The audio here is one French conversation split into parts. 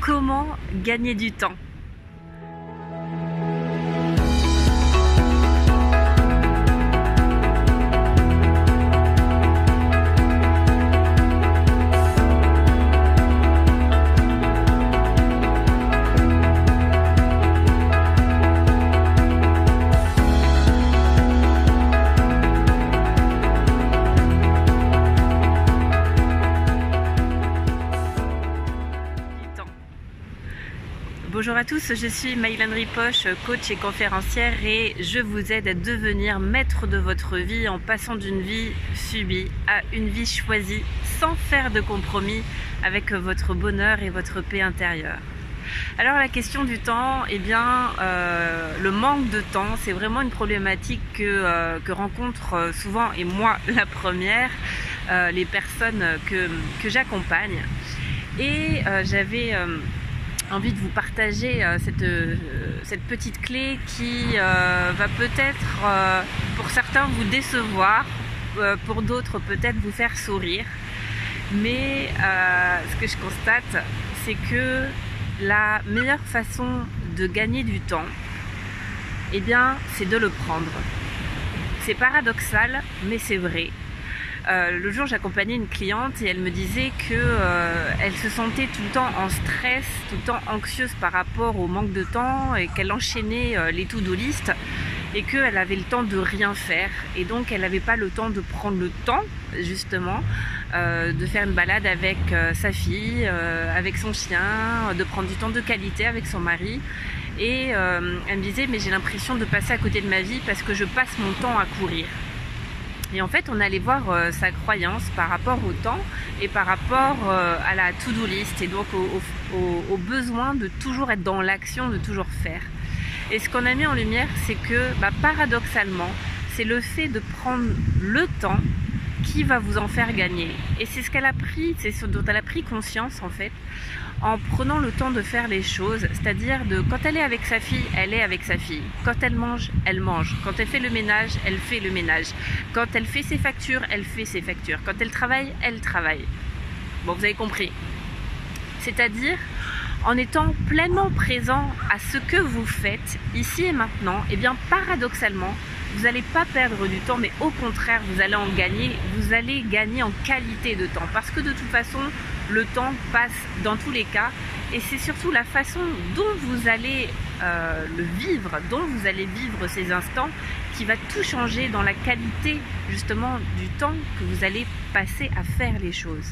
comment gagner du temps. Bonjour à tous, je suis Maïlène Ripoche, coach et conférencière et je vous aide à devenir maître de votre vie en passant d'une vie subie à une vie choisie sans faire de compromis avec votre bonheur et votre paix intérieure. Alors la question du temps, eh bien le manque de temps, c'est vraiment une problématique que rencontrent souvent, et moi la première, les personnes que j'accompagne. Et j'avais envie de vous partager cette petite clé qui va peut-être pour certains vous décevoir, pour d'autres peut-être vous faire sourire. Mais ce que je constate, c'est que la meilleure façon de gagner du temps, eh bien, c'est de le prendre. C'est paradoxal, mais c'est vrai. Le jour, j'accompagnais une cliente et elle me disait qu'elle se sentait tout le temps en stress, tout le temps anxieuse par rapport au manque de temps et qu'elle enchaînait les to-do list et qu'elle avait le temps de rien faire. Et donc, elle n'avait pas le temps de prendre le temps, justement, de faire une balade avec sa fille, avec son chien, de prendre du temps de qualité avec son mari. Et elle me disait, mais j'ai l'impression de passer à côté de ma vie parce que je passe mon temps à courir. Et en fait, on allait voir sa croyance par rapport au temps et par rapport à la to-do list et donc au besoin de toujours être dans l'action, de toujours faire. Et ce qu'on a mis en lumière, c'est que paradoxalement, c'est le fait de prendre le temps qui va vous en faire gagner. Et c'est ce qu'elle a pris, c'est ce dont elle a pris conscience en fait, en prenant le temps de faire les choses, c'est-à-dire quand elle est avec sa fille, elle est avec sa fille. Quand elle mange, elle mange. Quand elle fait le ménage, elle fait le ménage. Quand elle fait ses factures, elle fait ses factures. Quand elle travaille, elle travaille. Bon, vous avez compris. C'est-à-dire, en étant pleinement présent à ce que vous faites, ici et maintenant, eh bien, paradoxalement, vous n'allez pas perdre du temps, mais au contraire, vous allez en gagner. Vous allez gagner en qualité de temps. Parce que de toute façon, le temps passe dans tous les cas. Et c'est surtout la façon dont vous allez le vivre, dont vous allez vivre ces instants, qui va tout changer dans la qualité, justement, du temps que vous allez passer à faire les choses.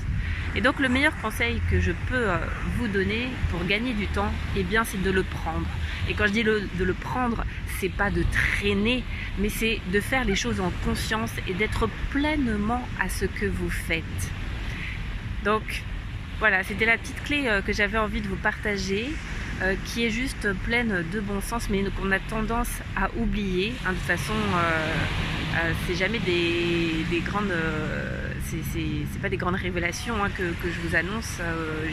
Et donc, le meilleur conseil que je peux vous donner pour gagner du temps, eh bien, c'est de le prendre. Et quand je dis de le prendre, c'est pas de traîner, mais c'est de faire les choses en conscience et d'être pleinement à ce que vous faites. Donc, voilà, c'était la petite clé que j'avais envie de vous partager, qui est juste pleine de bon sens, mais qu'on a tendance à oublier. De toute façon, c'est jamais des grandes... c'est pas des grandes révélations que je vous annonce.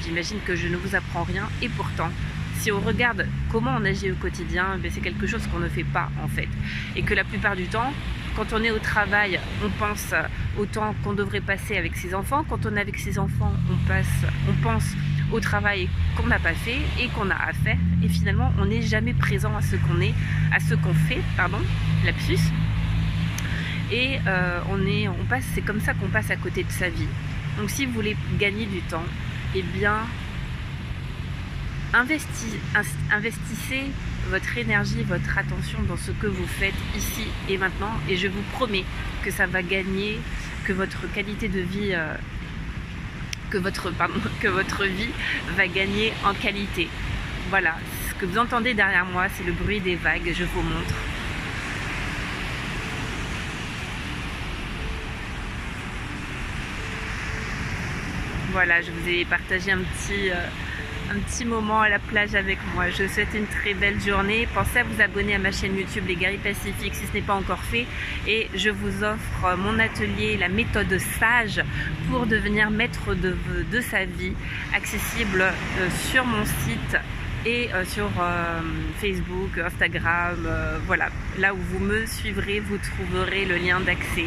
J'imagine que je ne vous apprends rien. Et pourtant, si on regarde comment on agit au quotidien, c'est quelque chose qu'on ne fait pas en fait. Et que la plupart du temps, quand on est au travail, on pense au temps qu'on devrait passer avec ses enfants. Quand on est avec ses enfants, on pense au travail qu'on n'a pas fait et qu'on a à faire. Et finalement, on n'est jamais présent à ce qu'on est, à ce qu'on fait, lapsus. Et c'est comme ça qu'on passe à côté de sa vie. Donc si vous voulez gagner du temps, eh bien, investissez votre énergie, votre attention dans ce que vous faites ici et maintenant. Et je vous promets que ça va gagner, que votre qualité de vie, que votre vie va gagner en qualité. Voilà, ce que vous entendez derrière moi, c'est le bruit des vagues, je vous montre. Voilà, je vous ai partagé un petit moment à la plage avec moi. Je vous souhaite une très belle journée. Pensez à vous abonner à ma chaîne YouTube Les Guerriers Pacifiques si ce n'est pas encore fait. Et je vous offre mon atelier, la méthode sage pour devenir maître de sa vie, accessible sur mon site et sur Facebook, Instagram. Voilà, là où vous me suivrez, vous trouverez le lien d'accès.